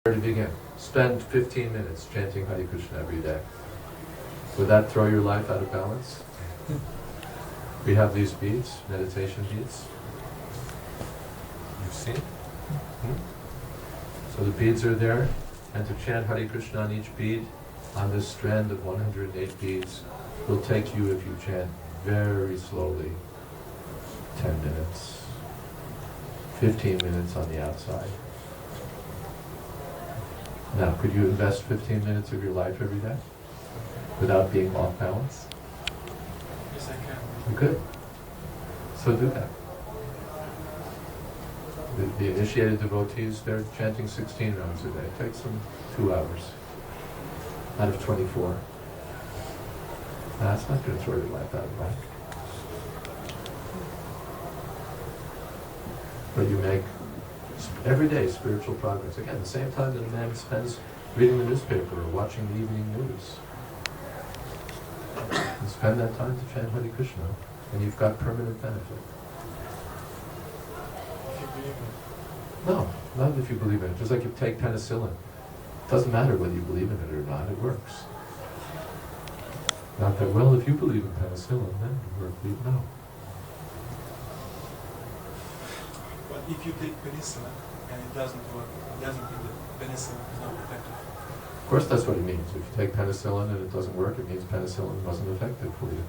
To begin, spend 15 minutes chanting Hare Krishna every day. Would that throw your life out of balance? We have these beads, meditation beads. You've seen? So the beads are there, and to chant Hare Krishna on each bead, on this strand of 108 beads, will take you, if you chant very slowly, 10 minutes, 15 minutes on the outside. Now, could you invest 15 minutes of your life every day without being off balance? Yes, I can. You could. So do that. The initiated devotees, they're chanting 16 rounds a day. It takes them 2 hours out of 24. That's not going to throw your life out of whack. But you make every day spiritual progress. Again, the same time that a man spends reading the newspaper or watching the evening news. You spend that time to chant Hare Krishna, and you've got permanent benefit. If you believe it. No, not if you believe in it. Just like you take penicillin. It doesn't matter whether you believe in it or not, it works. Not that, well, if you believe in penicillin, then it works. No. But if you take penicillin and it doesn't work, it doesn't mean that penicillin is not effective. Of course that's what it means. If you take penicillin and it doesn't work, it means penicillin wasn't effective for you.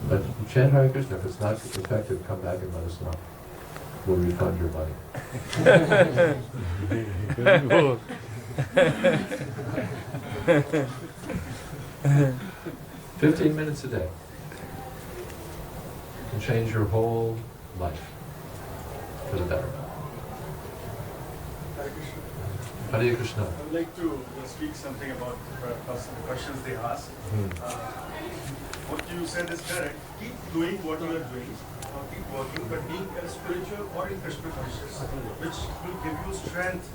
But you chant Hare Krishna. If it's not effective, come back and let us know. We'll refund your money. 15 minutes a day can change your whole life for the better. Hare Krishna. Hare Krishna. I would like to speak something about the questions they ask. What you said is correct. Keep doing what you are doing, keep working, but being a spiritual or in Krishna conscious, which will give you strength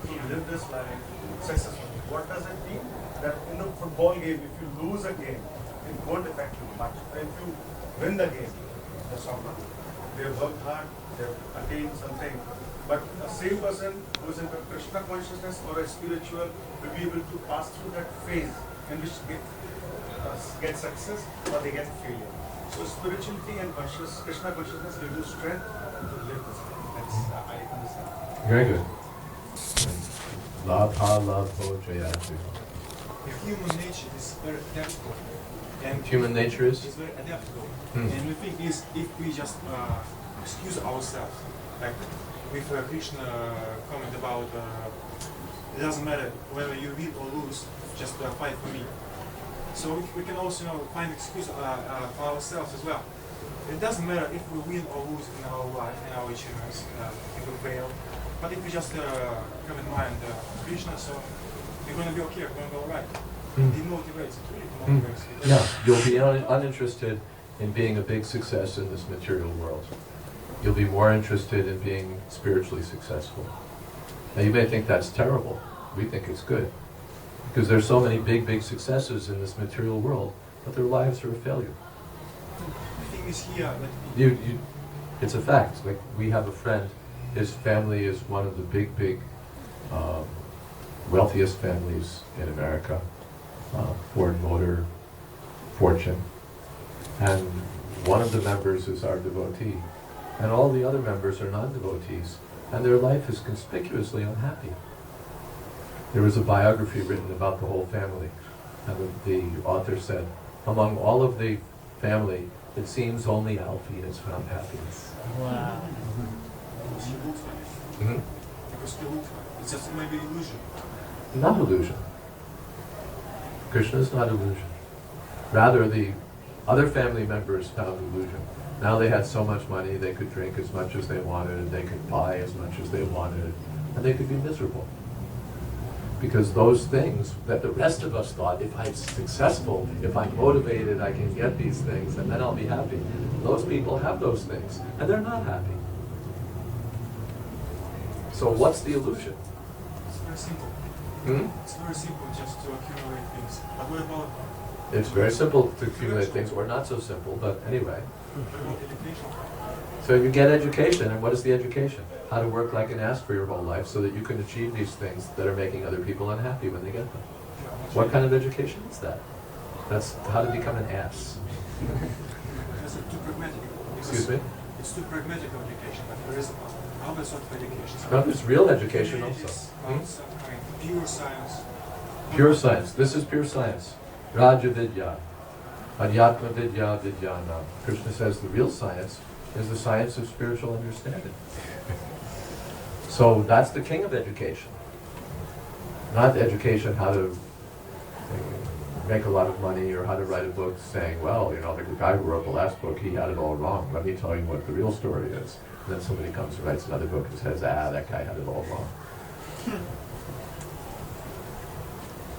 to live this life successfully. What does it mean? That in a football game, if you lose a game, it won't affect you much. If you win the game, that's not much. They have worked hard, they have attained something. But a same person who is in the Krishna consciousness or a spiritual will be able to pass through that phase in which they get success or they get failure. So spirituality and Krishna consciousness give you strength to live this life. That's I understand. Very good. Labha labho jayadvaita. Human nature is very adaptable. And Human nature is? very adaptable. And the thing is, if we just excuse ourselves, like with Krishna comment about it doesn't matter whether you win or lose, just fight for me. So we can also find excuse for ourselves as well. It doesn't matter if we win or lose in our life, in our achievements, if we fail. But if we just have in mind Krishna, so we're going to be okay, we're going to go right. It demotivates, it really demotivates. Yeah, you'll be uninterested in being a big success in this material world. You'll be more interested in being spiritually successful. Now you may think that's terrible. We think it's good. Because there's so many big successes in this material world, but their lives are a failure. The thing is here that it's a fact. Like, we have a friend, his family is one of the big wealthiest families in America. Ford Motor fortune. And one of the members is our devotee. And all the other members are non-devotees. And their life is conspicuously unhappy. There was a biography written about the whole family. And the author said, among all of the family, it seems only Alfie has found happiness. Wow. because he looks like it. Mm-hmm. Because he looks like it. It's just maybe illusion. Not illusion. Krishna is not illusion. Rather, the other family members found illusion. Now they had so much money, they could drink as much as they wanted, they could buy as much as they wanted, and they could be miserable. Because those things that the rest of us thought, if I'm successful, if I'm motivated, I can get these things, and then I'll be happy. Those people have those things, and they're not happy. So what's the illusion? It's very simple. It's very simple just to accumulate things. But what about... It's very simple to accumulate things, or not so simple, but anyway. What about education? So you get education, and what is the education? How to work like an ass for your whole life so that you can achieve these things that are making other people unhappy when they get them. What kind of education is that? That's how to become an ass. It's too pragmatic. Excuse me? It's too pragmatic education, but there is other sort of education. No, there's real education also. Pure science. Pure science. This is pure science. Raja Vidya. Adhyatma Vidya Vidyana. Krishna says the real science is the science of spiritual understanding. So that's the king of education. Not education how to make a lot of money or how to write a book saying, well, you know, the guy who wrote the last book, he had it all wrong. Let me tell you what the real story is. And then somebody comes and writes another book and says, that guy had it all wrong.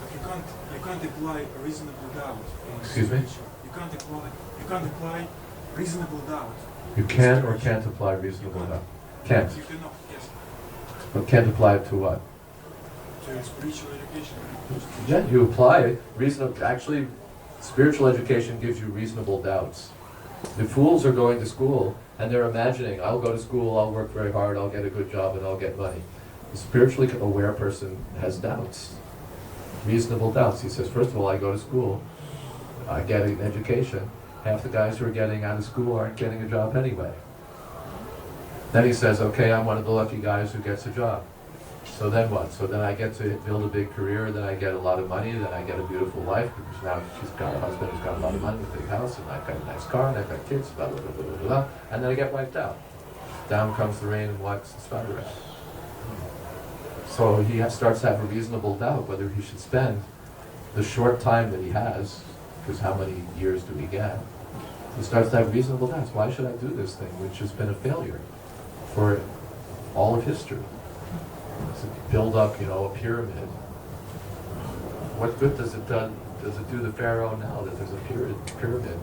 But you can't apply reasonable doubt. Excuse me? You can't apply reasonable doubt. You can or can't apply reasonable doubt? Can't. You cannot, yes. But can't apply it to what? To spiritual education. Yeah, you apply reasonable. Actually, spiritual education gives you reasonable doubts. The fools are going to school and they're imagining, I'll go to school, I'll work very hard, I'll get a good job, and I'll get money. The spiritually aware person has doubts, reasonable doubts. He says, first of all, I go to school, I get an education. Half the guys who are getting out of school aren't getting a job anyway. Then he says, okay, I'm one of the lucky guys who gets a job. So then what? So then I get to build a big career, then I get a lot of money, then I get a beautiful life, because now she's got a husband who's got a lot of money, a big house, and I've got a nice car, and I've got kids, blah, blah, blah, blah, blah, blah, and then I get wiped out. Down comes the rain and wipes the spider out. So he starts to have a reasonable doubt whether he should spend the short time that he has, because how many years do we get? He starts to have reasonable doubts. Why should I do this thing, which has been a failure for all of history? To build up, you know, a pyramid. What good does it do the Pharaoh now that there's a pyramid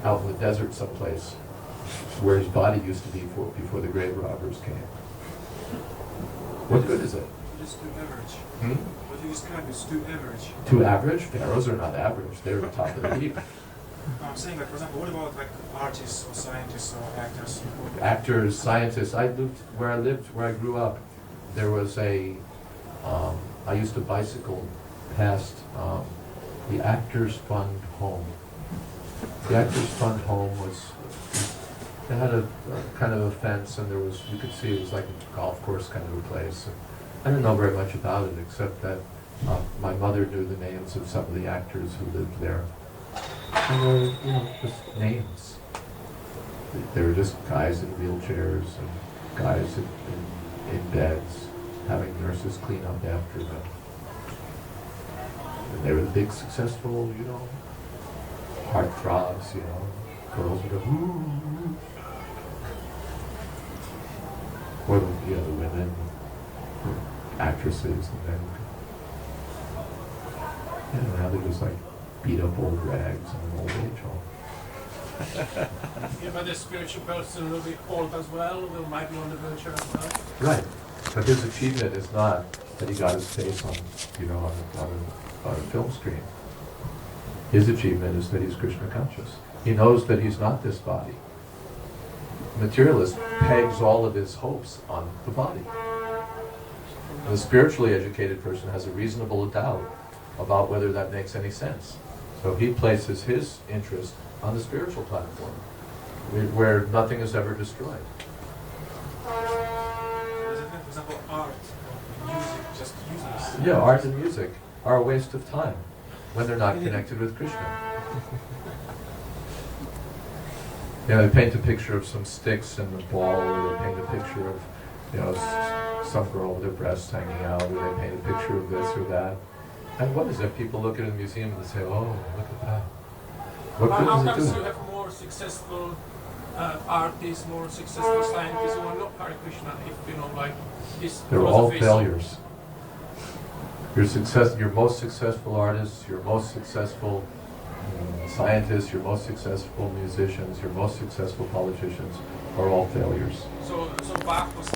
out in the desert someplace where his body used to be before the grave robbers came? What good is it? It's too average. Hmm? What you describe is too average. Too average? Pharaohs are not average. They're the top of the heap. I'm saying, like, for example, what about like artists or scientists or actors? Actors, scientists. Where I grew up, there was I used to bicycle past the Actors Fund Home. The Actors Fund Home it had a kind of a fence, and you could see it was like a golf course kind of a place. And I didn't know very much about it, except that my mother knew the names of some of the actors who lived there. And they were, you know, just names. They were just guys in wheelchairs and guys in beds, having nurses clean up after them. And they were the big, successful, you know, heartthrobs, you know, girls would go, ooh. Or the women, actresses, and then, yeah, now they're just like beat up old rags in an old age home. Yeah, but the spiritual person will be old as well, will might be on the wheelchair as well. Right. But his achievement is not that he got his face on a film screen. His achievement is that he's Krishna conscious. He knows that he's not this body. The materialist pegs all of his hopes on the body. The spiritually educated person has a reasonable doubt about whether that makes any sense. So he places his interest on the spiritual platform, where nothing is ever destroyed. For example, art, music, just useless. Yeah, art and music are a waste of time when they're not connected with Krishna. You know, they paint a picture of some sticks and a ball, or they paint a picture of, you know, some girl with her breasts hanging out, or they paint a picture of this or that. And what is it? People look at a museum and say, oh, look at that. What good How does comes it you do? have more successful artists, more successful scientists who are not Hare Krishna, if you know, like this They're all philosophy is- failures. Your most successful artists, your most successful scientists, your most successful musicians, your most successful politicians are all failures. So Bach was